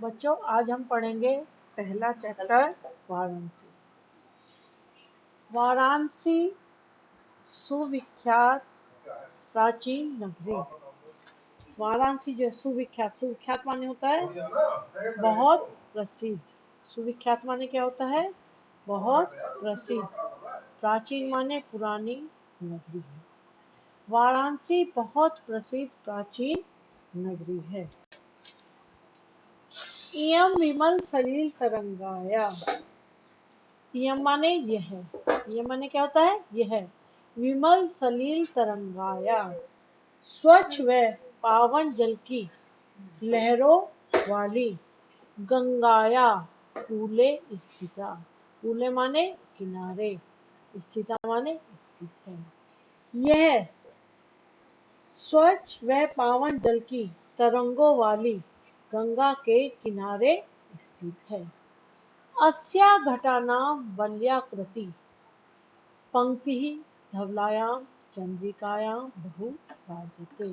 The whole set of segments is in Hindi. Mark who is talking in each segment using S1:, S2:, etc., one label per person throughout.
S1: बच्चों आज हम पढ़ेंगे पहला चैप्टर वाराणसी। वाराणसी सुविख्यात प्राचीन नगरी। वाराणसी जो सुविख्यात, सुविख्यात माने होता है बहुत प्रसिद्ध। सुविख्यात माने क्या होता है? बहुत प्रसिद्ध। प्राचीन माने पुरानी नगरी है। वाराणसी बहुत प्रसिद्ध प्राचीन नगरी है। इयम विमल सलिल तरंगाया। इयम माने यह है। इयम माने क्या होता है? यह है। विमल सलिल तरंगाया, स्वच्छ व पावन जल की लहरों वाली गंगाया कूले स्थिता। कूले माने किनारे, स्थिता माने स्थित है। यह स्वच्छ व पावन जल की तरंगों वाली गंगा के किनारे स्थित है। अस्या घटानां वल्याकृति पंक्ति धवलायां चंद्रिकायां बहु राजते।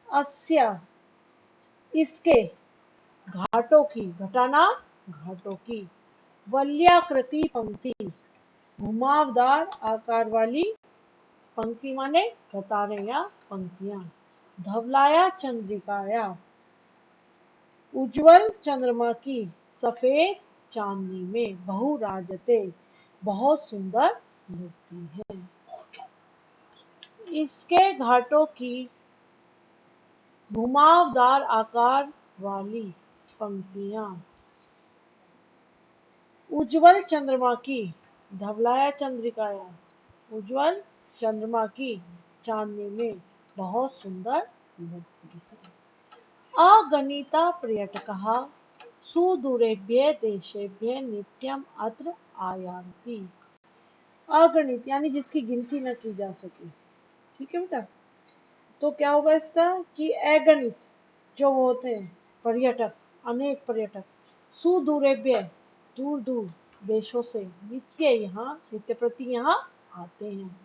S1: अस्या इसके घाटों की, घटाना घाटों की, वल्याकृति पंक्ति घुमावदार आकार वाली पंक्ति माने कतारें या पंक्तियां, धवलाया चंद्रिकाया उज्जवल चंद्रमा की सफेद चांदनी में बहु राजते बहुत सुंदर लगती है। इसके घाटों की घुमावदार आकार वाली पंक्तियां उज्जवल चंद्रमा की, धवलाया चंद्रिकाया उज्जवल चंद्रमा की चांदनी में बहुत सुंदर लगती है। अगणिता पर्यटकाः सुदूरेभ्यः देशेभ्यः नित्यम् अत्र आयान्ति। अगणित यानी जिसकी गिनती न की जा सके। ठीक है बेटा? तो क्या होगा इसका कि अगणित जो होते हैं पर्यटक, अनेक पर्यटक, सुदूरेभ्यः दूर दूर देशों से, नित्य यहाँ नित्य प्रति यहाँ आते हैं।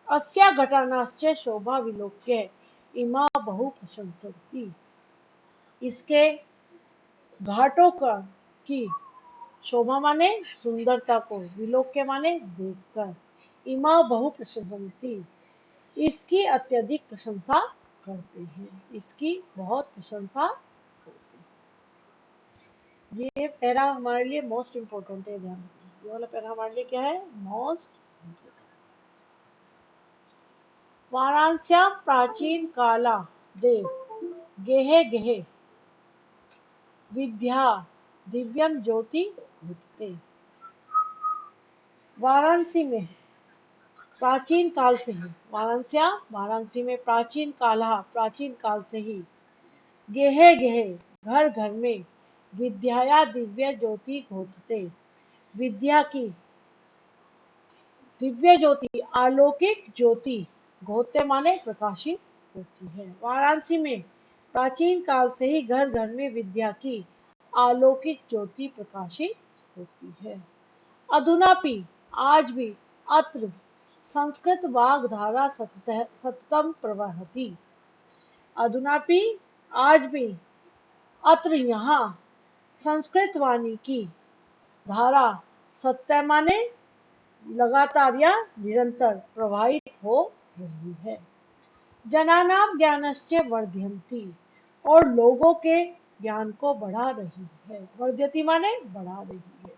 S1: अस्या घटानाश्च शोभा विलोक्य इमा बहु प्रशंसन्ति। इसके घाटों का की शोभा माने सुंदरता को, विलोक्य माने देखकर, इमा बहु प्रशंसन्ति इसकी अत्यधिक प्रशंसा करते हैं। इसकी बहुत प्रशंसा करते हैं। ये पैरा हमारे लिए मोस्ट इम्पोर्टेंट है, ध्यान रखना। ये वाला पैरा हमारे लिए क्या है? Most important. वाराणस्यां प्राचीन काला देव गेहे गेहे विद्या दिव्यम ज्योति उदिते। वाराणसी में प्राचीन काल से ही, वाराणसी में प्राचीन काल से ही, गेहे गेहे घर घर में, विद्याया दिव्य ज्योति घोषते विद्या की दिव्य ज्योति, अलौकिक ज्योति, घोषते माने प्रकाशित होती है। वाराणसी में प्राचीन काल से ही घर घर में विद्या की अलौकिक ज्योति प्रकाशित होती है। अधुनापि आज भी अत्र संस्कृत वाग्धारा सततम प्रवहति। अधुनापि आज भी अत्र यहाँ संस्कृत वाणी की धारा सत्य माने लगातार या निरंतर प्रवाहित हो रही है। जनानां ज्ञानश्च वर्धयन्ति और लोगों के ज्ञान को बढ़ा रही है। वर्धयति माने बढ़ा रही है।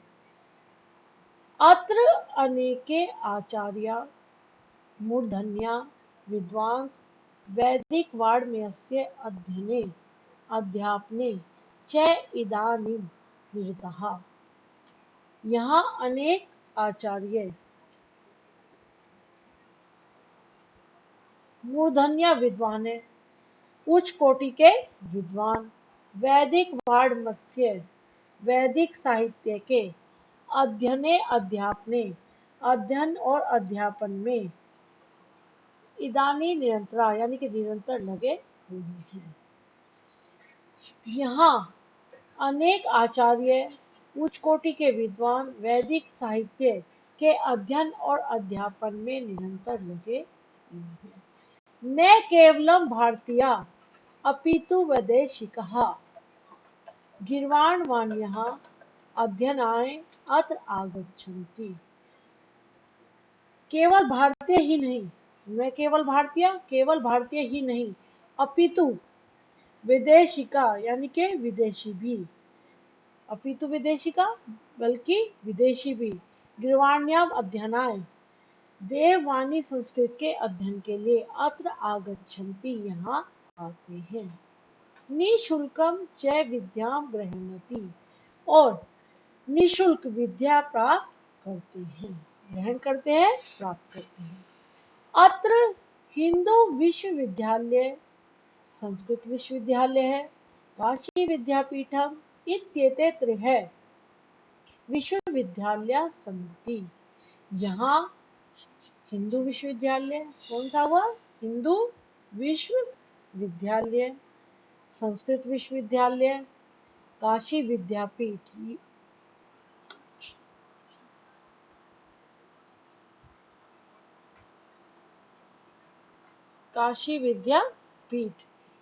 S1: अत्र अनेके आचार्या मूर्धन्या विद्वांस वैदिक वाङ्मयस्य अध्ययने अध्यापने च इदानीं निरताः। यहाँ अनेक आचार्य, मूर्धन्य विद्वान है, उच्च कोटि के विद्वान, वैदिक वाङ्मयस्य वैदिक साहित्य के अध्ययने अध्यापने अध्ययन और अध्यापन में इदानी निरंतरा यानी कि निरंतर लगे हुए हैं। यहाँ अनेक आचार्य, उच्च कोटि के विद्वान वैदिक साहित्य के अध्ययन और अध्यापन में निरंतर लगे हुए हैं। न केवलम भारतीय अपितु वैदेशिकः गीर्वाणवाण्यः अध्ययनाय अत्र आगच्छन्ति। केवल भारतीय ही नहीं, मैं केवल भारतीय ही नहीं, अपितु विदेशिका यानी के विदेशी भी, अपितु विदेशिका बल्कि विदेशी भी, गीर्वाण्याम अध्ययनाय देववाणी संस्कृत के अध्ययन के लिए अत्र आगच्छन्ति यहाँ आते हैं। निशुल्कम च विद्याम गृह्णन्ति और निशुल्क विद्या प्राप्त करते हैं, ग्रहण करते हैं, प्राप्त करते हैं। अत्र हिंदू विश्वविद्यालय, संस्कृत विश्वविद्यालय है, काशी विद्यापीठम इत्येते त्रयः विश्वविद्यालय सन्ति। यहाँ हिंदू विश्वविद्यालय कौन सा हुआ? हिंदू विश्वविद्यालय, संस्कृत विश्वविद्यालय, काशी विद्यापीठ, काशी विद्यापीठ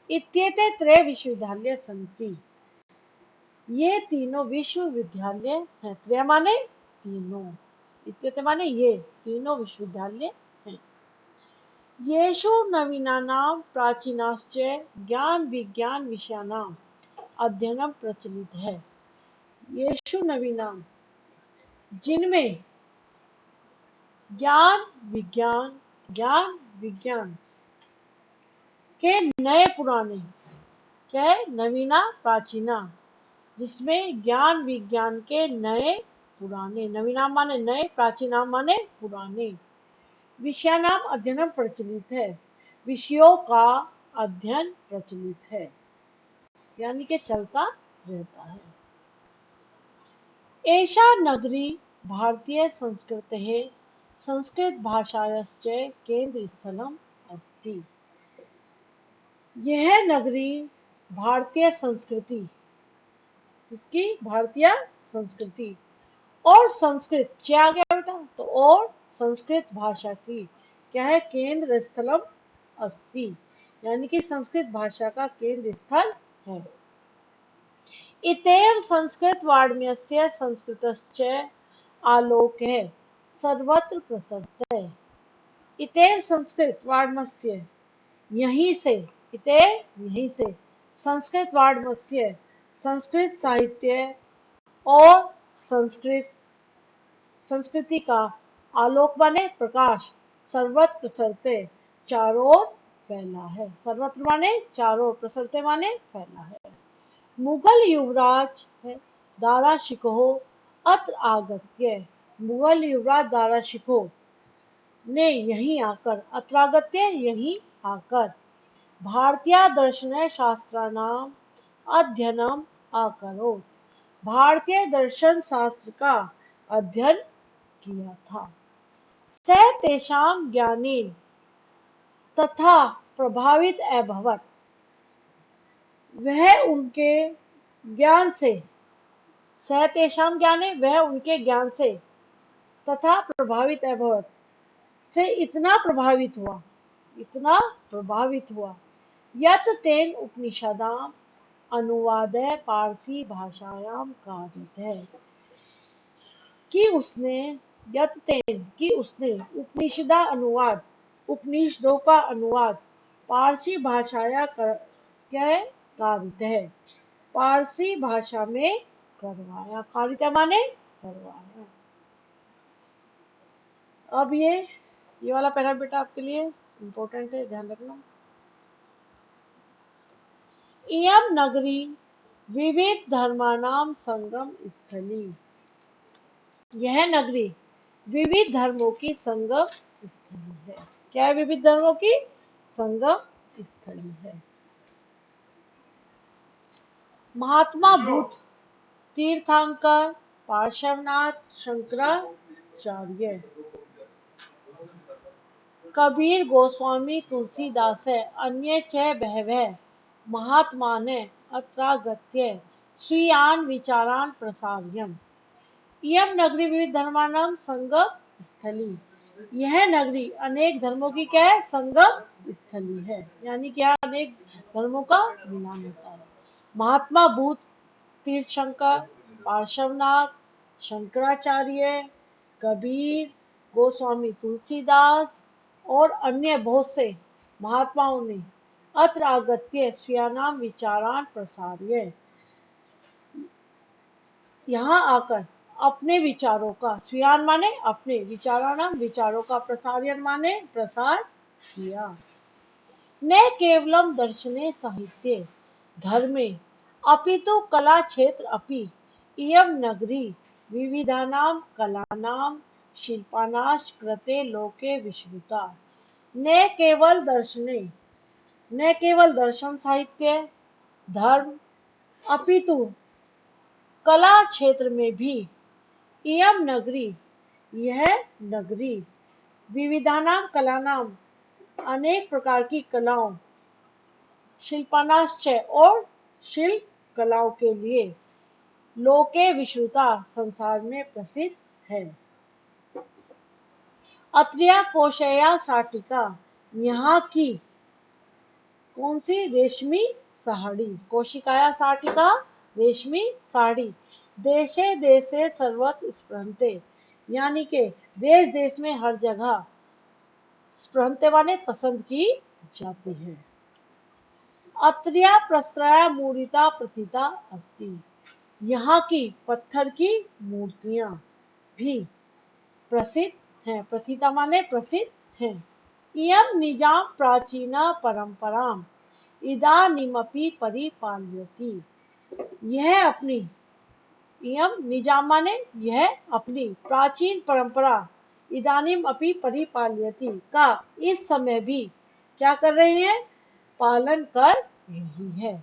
S1: इत्येते त्रय विश्वविद्यालय सन्ति। ये तीनों विश्वविद्यालय हैं। त्रय माने तीनों, इत्येते माने ये तीनों विश्वविद्यालय हैं। येषु नवीनानां प्राचीनाश्च ज्ञान विज्ञान विषयाणाम अध्ययनम प्रचलित है। येषु नवीनाम जिनमें ज्ञान विज्ञान के नए पुराने, क्या है? नवीना प्राचीना, जिसमें ज्ञान विज्ञान के नए पुराने, नवीना माने नए, प्राचीना माने पुराने, विषयानाम अध्ययन प्रचलित है, विषयों का अध्ययन प्रचलित है, यानी कि चलता रहता है। एषा नगरी भारतीय संस्कृतेः संस्कृत भाषायाश्च केंद्रस्थलम् अस्ति। यह नगरी भारतीय संस्कृति, इसकी भारतीय संस्कृति और संस्कृत, क्या आ गया बेटा? तो और संस्कृत भाषा की क्या है? केंद्र स्थलम अस्ति, यानी कि संस्कृत भाषा का केंद्र स्थल है। इत्येव संस्कृत वाङ्मयस्य संस्कृतश्च आलोकः सर्वत्र प्रसरते। इत्येव संस्कृत वाङ्मयस्य, यहीं से, इत्येव यहीं से, संस्कृत वाङ्मयस्य संस्कृत साहित्य और संस्कृति का आलोक माने प्रकाश, सर्वत्र प्रसरते चारों ओर फैला है। सर्वत्र माने चारों, प्रसरते माने फैला है। मुगल युवराज है दारा शिकोह अत्र आगत्य, मुगल युवराज दारा शिकोह ने यहीं आकर, अत्रागत्य यहीं आकर, भारतीय दर्शन शास्त्राणाम अध्ययनम अकरोत्, भारतीय दर्शन शास्त्र का अध्ययन किया था। स तेषां ज्ञानेन तथा प्रभावित अभवत्, वह उनके ज्ञान से, स तेषां ज्ञाने, वह उनके ज्ञान से, तथा प्रभावित अभवत्, से इतना प्रभावित हुआ, यत तेन उपनिषदाम अनुवाद पारसी भाषायाम कारित है, कि उसने, यत तेन कि उसने, उपनिषदा अनुवाद, उपनिषदों का अनुवाद पारसी भाषाया क्या है? कारित है, पारसी भाषा में करवाया, कारित माने करवाया। अब ये वाला पैरा बेटा आपके लिए इम्पोर्टेंट है, ध्यान रखना। इयम नगरी विविध धर्मानाम संगम स्थली, यह नगरी विविध धर्मों की संगम स्थली है। क्या है? विविध धर्मों की संगम स्थली है। महात्मा बुद्ध, तीर्थंकर, पार्श्वनाथ शंकराचार्य, कबीर, गोस्वामी, तुलसीदास, अन्ये च बहवः महात्माने अत्रागत्य स्वीयान् विचारान् प्रसार्यम्। इयम नगरी विविध धर्मानाम संगम स्थली, यह नगरी अनेक धर्मों की क्या है? संगम स्थली है, यानी क्या? अनेक धर्मों का मिलान होता है। महात्मा बुद्ध, तीर्थशंकर, पार्श्वनाथ, शंकराचार्य, कबीर, गोस्वामी तुलसीदास और अन्य बहुत से महात्माओं ने अत्र आगत्य स्वीयानाम विचारान प्रसार्य, यहाँ आकर अपने विचारों का, स्वीयान माने अपने, विचारानाम विचारों का, प्रसार्यन माने प्रसार किया। न केवलम दर्शने साहित्ये धर्मे अपितु कला क्षेत्र अपि इयं नगरी विविधानां कलानां शिल्पानाश्च कृते लोके विश्रुता। न केवल दर्शने, न केवल दर्शन साहित्य धर्म अपितु कला क्षेत्र में भी इयं नगरी, यह नगरी, विविधानाम कलानाम, अनेक प्रकार की कलाओं, शिल्पानाश्च और शिल्प कलाओं के लिए, लोके विश्रुता संसार में प्रसिद्ध है। अत्र्या कोशया साटिका, यहाँ की कौन सी, रेशमी साड़ी, कोशिकाया साटिका रेशमी साड़ी, देशे देशे सर्वत्र स्पृहन्ते, यानी के देश देश में हर जगह, स्पृहन्ते माने पसंद की जाती है। अत्र्या प्रस्त्रया मूर्तिता प्रथिता अस्ति, यहाँ की पत्थर की मूर्तियां भी प्रसिद्ध हैं, प्रथिता माने प्रसिद्ध हैं। इयं निजाम प्राचीना परंपराम इदानीमपि परिपाल्यति, यह अपनी, इयं निजाम माने यह अपनी, प्राचीन परंपरा, इदानीम अपि परिपाल्यति का इस समय भी क्या कर रहे हैं, पालन कर रही है।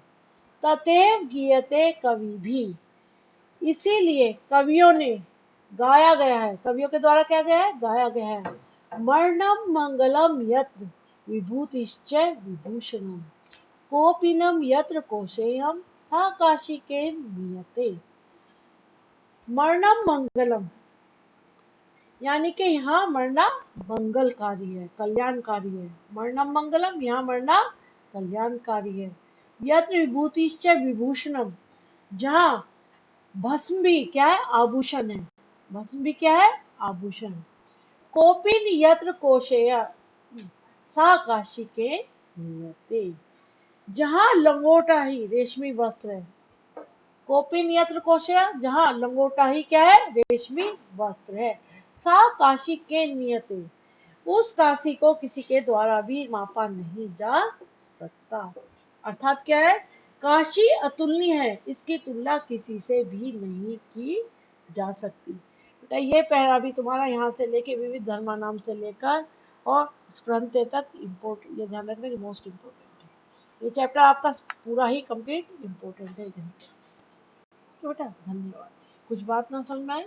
S1: तथैव गीयते कवि भी, इसीलिए कवियों ने गाया गया है, कवियों के द्वारा क्या गया है, गाया गया है। मरणम मंगलम यत्र विभूतिश्च विभूषणम कोपिनम यत्र कोशेयम सा काशिकेन नीयते। मरणम मंगलम, यानी कि यहाँ मरना मंगलकारी है, कल्याणकारी है। मरणम मंगलम, यहाँ मरना कल्याणकारी है। यत्र विभूतिश्च विभूषणम, जहाँ भस्म भी क्या है, आभूषण है, भस्म भी क्या है, आभूषण। कोपिन यत्र कोशेया सा काशिके नियते, जहाँ लंगोटा ही रेशमी वस्त्र है। कोपिन यत्र कोशेया, जहाँ लंगोटा ही क्या है, रेशमी वस्त्र है। सा काशी के नियते, उस काशी को किसी के द्वारा भी मापा नहीं जा सकता। अर्थात क्या है, काशी अतुलनीय है, इसकी तुलना किसी से भी नहीं की जा सकती। बेटा ये पहला भी तुम्हारा यहाँ से लेके विविध धर्मानाम से लेकर और स्पृहन्ते तक इम्पोर्टेंट, ये ध्यान रखना कि मोस्ट इम्पोर्टेंट है। ये चैप्टर आपका पूरा ही कंप्लीट इम्पोर्टेंट है। बेटा धन्यवाद। कुछ बात ना समझ में आए?